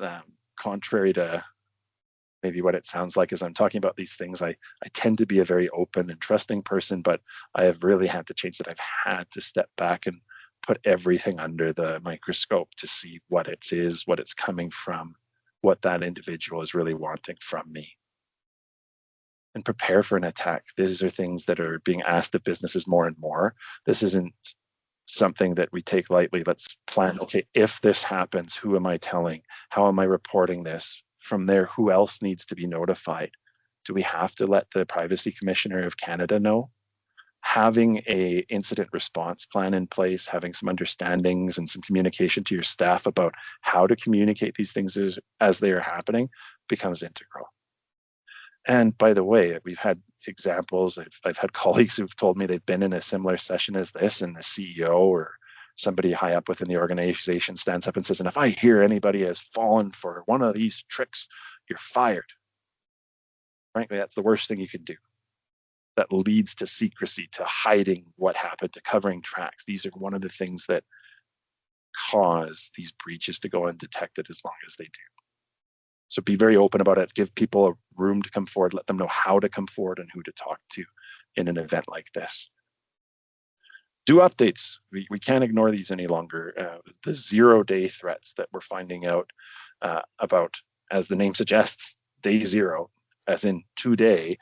contrary to maybe what it sounds like as I'm talking about these things, I tend to be a very open and trusting person, but I have really had to change that. I've had to step back and put everything under the microscope to see what it is, what it's coming from, what that individual is really wanting from me. And prepare for an attack. These are things that are being asked of businesses more and more. This isn't something that we take lightly. Let's plan, okay, if this happens, who am I telling? How am I reporting this? From there, who else needs to be notified? Do we have to let the Privacy Commissioner of Canada know? Having a incident response plan in place, having some understandings and some communication to your staff about how to communicate these things as they are happening becomes integral. And by the way, we've had examples. I've had colleagues who've told me they've been in a similar session as this, and the CEO or somebody high up within the organization stands up and says, and if I hear anybody has fallen for one of these tricks, you're fired. Frankly, that's the worst thing you can do. That leads to secrecy, to hiding what happened, to covering tracks. These are one of the things that cause these breaches to go undetected as long as they do. So be very open about it. Give people a room to come forward. Let them know how to come forward and who to talk to in an event like this. Do updates. We can't ignore these any longer. The 0-day threats that we're finding out about, as the name suggests, day zero, as in today,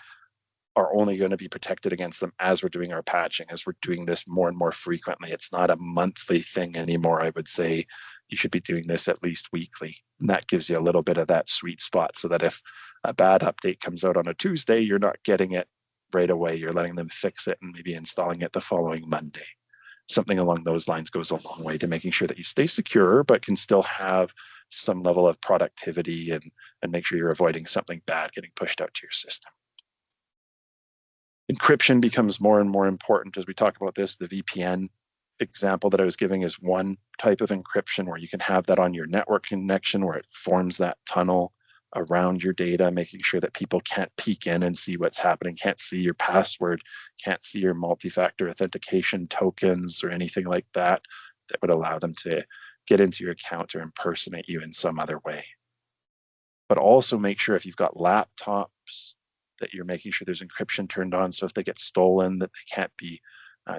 are only going to be protected against them as we're doing our patching, as we're doing this more and more frequently. It's not a monthly thing anymore. I would say you should be doing this at least weekly. And that gives you a little bit of that sweet spot so that if a bad update comes out on a Tuesday, you're not getting it right away. You're letting them fix it and maybe installing it the following Monday. Something along those lines goes a long way to making sure that you stay secure, but can still have some level of productivity and make sure you're avoiding something bad getting pushed out to your system. Encryption becomes more and more important as we talk about this. The VPN example that I was giving is one type of encryption where you can have that on your network connection where it forms that tunnel around your data, making sure that people can't peek in and see what's happening, can't see your password, can't see your multi-factor authentication tokens or anything like that that would allow them to get into your account or impersonate you in some other way. but also make sure if you've got laptops that you're making sure there's encryption turned on, so if they get stolen, that they can't be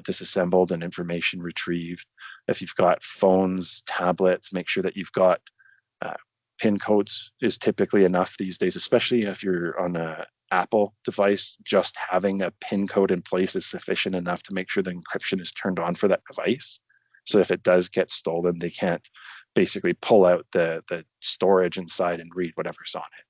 disassembled and information retrieved. If you've got phones, tablets, make sure that you've got uh, PIN codes is typically enough these days, especially if you're on a Apple device. Just having a PIN code in place is sufficient enough to make sure the encryption is turned on for that device. So if it does get stolen, they can't basically pull out the storage inside and read whatever's on it.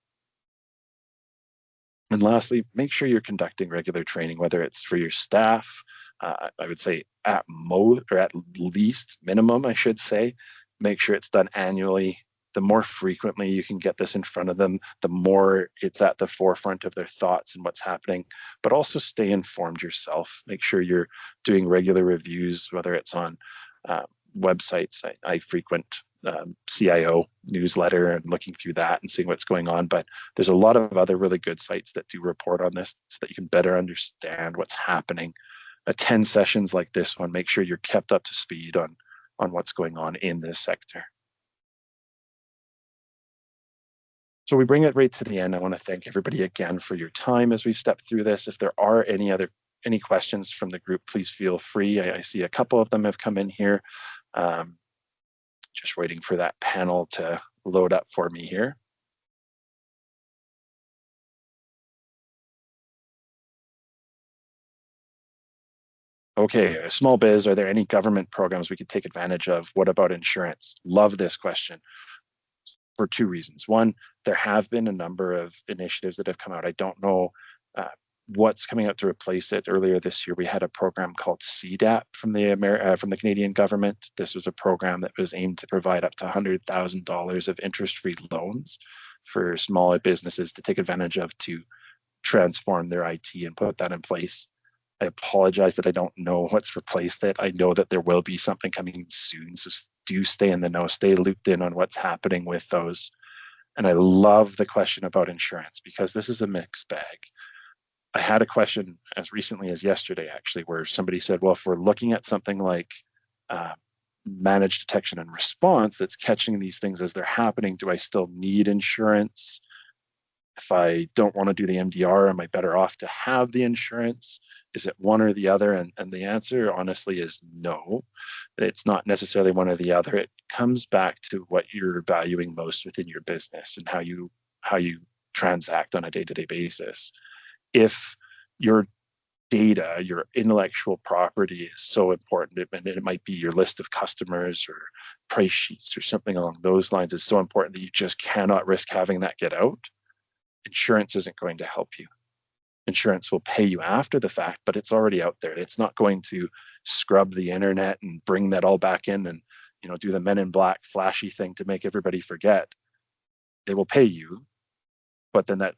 And lastly, make sure you're conducting regular training, whether it's for your staff. I would say at most, or at least minimum, I should say, make sure it's done annually. The more frequently you can get this in front of them, the more it's at the forefront of their thoughts and what's happening. But also stay informed yourself. Make sure you're doing regular reviews, whether it's on websites. I frequent CIO newsletter and looking through that and seeing what's going on. But there's a lot of other really good sites that do report on this so that you can better understand what's happening. Attend sessions like this one. Make sure you're kept up to speed on what's going on in this sector. So we bring it right to the end. I want to thank everybody again for your time as we've stepped through this. If there are any questions from the group, please feel free. I see a couple of them have come in here. Just waiting for that panel to load up for me here. Okay, small biz, are there any government programs we could take advantage of? What about insurance? Love this question for two reasons. One, there have been a number of initiatives that have come out. I don't know what's coming out to replace it. Earlier this year, we had a program called CDAP from the Canadian government. This was a program that was aimed to provide up to $100,000 of interest-free loans for smaller businesses to take advantage of to transform their IT and put that in place. I apologize that I don't know what's replaced it. I know that there will be something coming soon, so do stay in the know, stay looped in on what's happening with those. And I love the question about insurance because this is a mixed bag. I had a question as recently as yesterday, actually, where somebody said, well, if we're looking at something like managed detection and response that's catching these things as they're happening, do I still need insurance? If I don't want to do the MDR, am I better off to have the insurance? Is it one or the other? And the answer, honestly, is no. It's not necessarily one or the other. It comes back to what you're valuing most within your business and how you transact on a day-to-day basis. If your data, your intellectual property is so important, and it might be your list of customers or price sheets or something along those lines is so important that you just cannot risk having that get out, insurance isn't going to help you. Insurance will pay you after the fact, but it's already out there. It's not going to scrub the internet and bring that all back in and do the Men in Black flashy thing to make everybody forget. They will pay you, but then that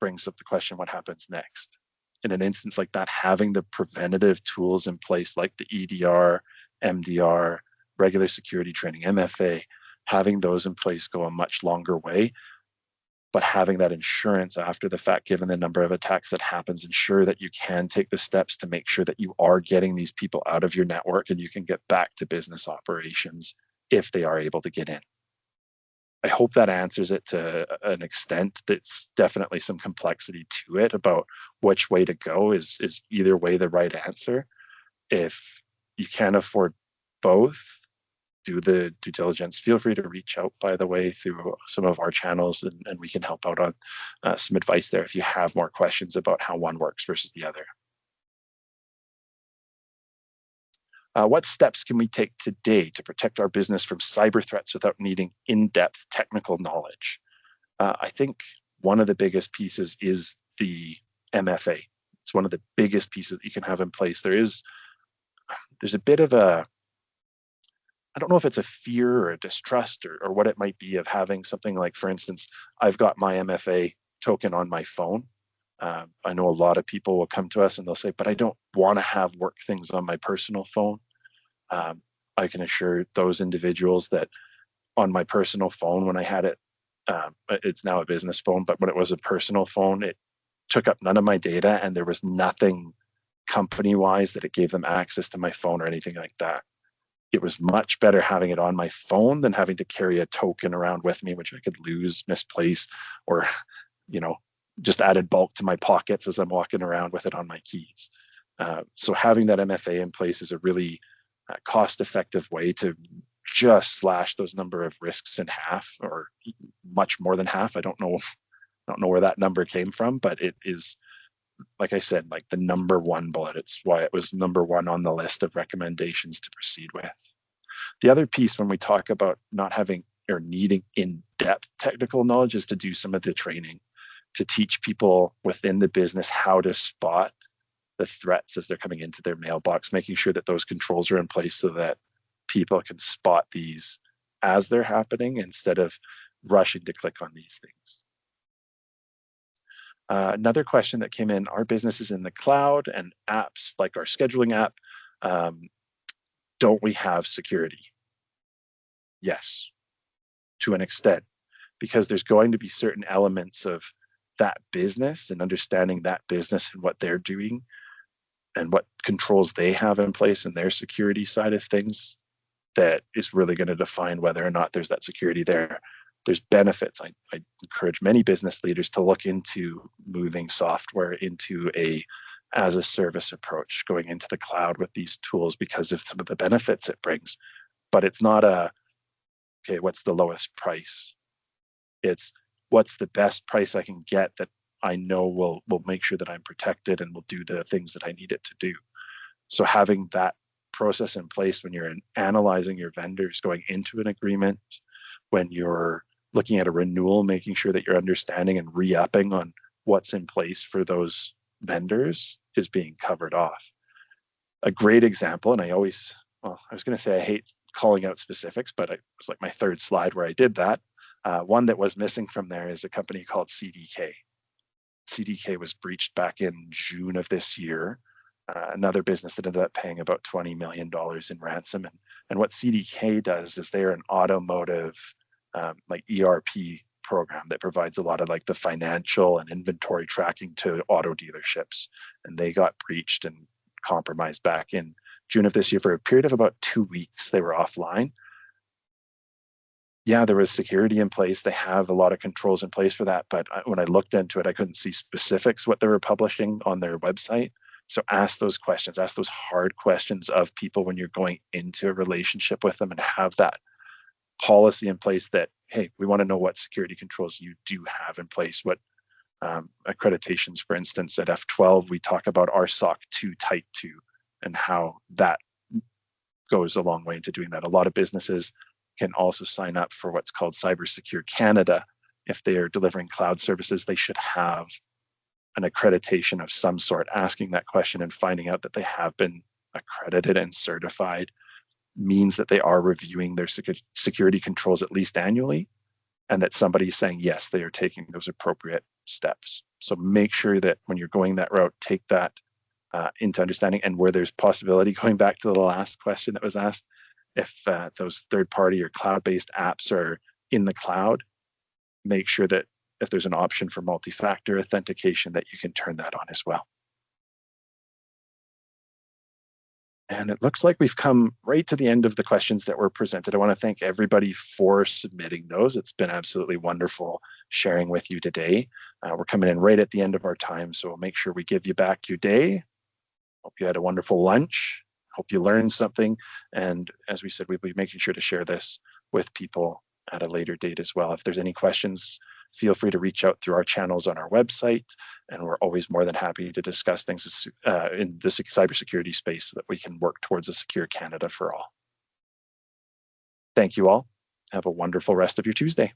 brings up the question, what happens next? In an instance like that, having the preventative tools in place like the EDR, MDR, regular security training, MFA, having those in place go a much longer way. But having that insurance after the fact, given the number of attacks that happens, ensure that you can take the steps to make sure that you are getting these people out of your network and you can get back to business operations if they are able to get in. I hope that answers it to an extent. That's definitely some complexity to it about which way to go. Is either way the right answer? If you can't afford both, do the due diligence. Feel free to reach out, by the way, through some of our channels, and we can help out on some advice there if you have more questions about how one works versus the other. What steps can we take today to protect our business from cyber threats without needing in-depth technical knowledge? I think one of the biggest pieces is the MFA. It's one of the biggest pieces that you can have in place. There's a bit of a, I don't know if it's a fear or a distrust or what it might be of having something like, for instance, I've got my MFA token on my phone. I know a lot of people will come to us and they'll say, but I don't want to have work things on my personal phone. I can assure those individuals that on my personal phone, when I had it, it's now a business phone, but when it was a personal phone, it took up none of my data and there was nothing company-wise that it gave them access to my phone or anything like that. it was much better having it on my phone than having to carry a token around with me, which I could lose, misplace, or, you know, just added bulk to my pockets as I'm walking around with it on my keys. So having that MFA in place is a really cost-effective way to just slash those number of risks in half, or much more than half. I don't know where that number came from, but it is, like I said, like the number one bullet. It's why it was number one on the list of recommendations to proceed with. The other piece when we talk about not having or needing in-depth technical knowledge is to do some of the training to teach people within the business how to spot the threats as they're coming into their mailbox, making sure that those controls are in place so that people can spot these as they're happening instead of rushing to click on these things. Another question that came in, our business is in the cloud and apps like our scheduling app, don't we have security? Yes, to an extent, because there's going to be certain elements of that business and understanding that business and what they're doing and what controls they have in place in their security side of things that is really going to define whether or not there's that security there. There's benefits. I encourage many business leaders to look into moving software into a as a service approach, going into the cloud with these tools because of some of the benefits it brings. But it's not a, okay, what's the lowest price? It's what's the best price I can get that I know will make sure that I'm protected and will do the things that I need it to do. So having that process in place when you're analyzing your vendors going into an agreement, when you're looking at a renewal, making sure that you're understanding and re-upping on what's in place for those vendors is being covered off. A great example, and I was going to say I hate calling out specifics, but it was like my third slide where I did that. One that was missing from there is a company called CDK. CDK was breached back in June of this year. Another business that ended up paying about $20 million in ransom. And what CDK does is they're an automotive like ERP program that provides a lot of like the financial and inventory tracking to auto dealerships. And they got breached and compromised back in June of this year for a period of about 2 weeks. They were offline. Yeah, there was security in place. They have a lot of controls in place for that. But when I looked into it, I couldn't see specifics what they were publishing on their website. So ask those questions, ask those hard questions of people when you're going into a relationship with them, and have that policy in place that, hey, we want to know what security controls you do have in place, what accreditations, for instance, at F12, we talk about our SOC 2 Type 2 and how that goes a long way into doing that. A lot of businesses can also sign up for what's called Cybersecure Canada. If they are delivering cloud services, they should have an accreditation of some sort. Asking that question and finding out that they have been accredited and certified means that they are reviewing their security controls at least annually, and that somebody's saying, yes, they are taking those appropriate steps. So make sure that when you're going that route, take that into understanding. And where there's possibility, going back to the last question that was asked, if those third-party or cloud-based apps are in the cloud, make sure that if there's an option for multi-factor authentication, that you can turn that on as well. And it looks like we've come right to the end of the questions that were presented. I want to thank everybody for submitting those. It's been absolutely wonderful sharing with you today. We're coming in right at the end of our time, so we'll make sure we give you back your day. Hope you had a wonderful lunch. Hope you learned something. And as we said, we'll be making sure to share this with people at a later date as well. If there's any questions, feel free to reach out through our channels on our website. And we're always more than happy to discuss things in the cybersecurity space so that we can work towards a secure Canada for all. Thank you all. Have a wonderful rest of your Tuesday.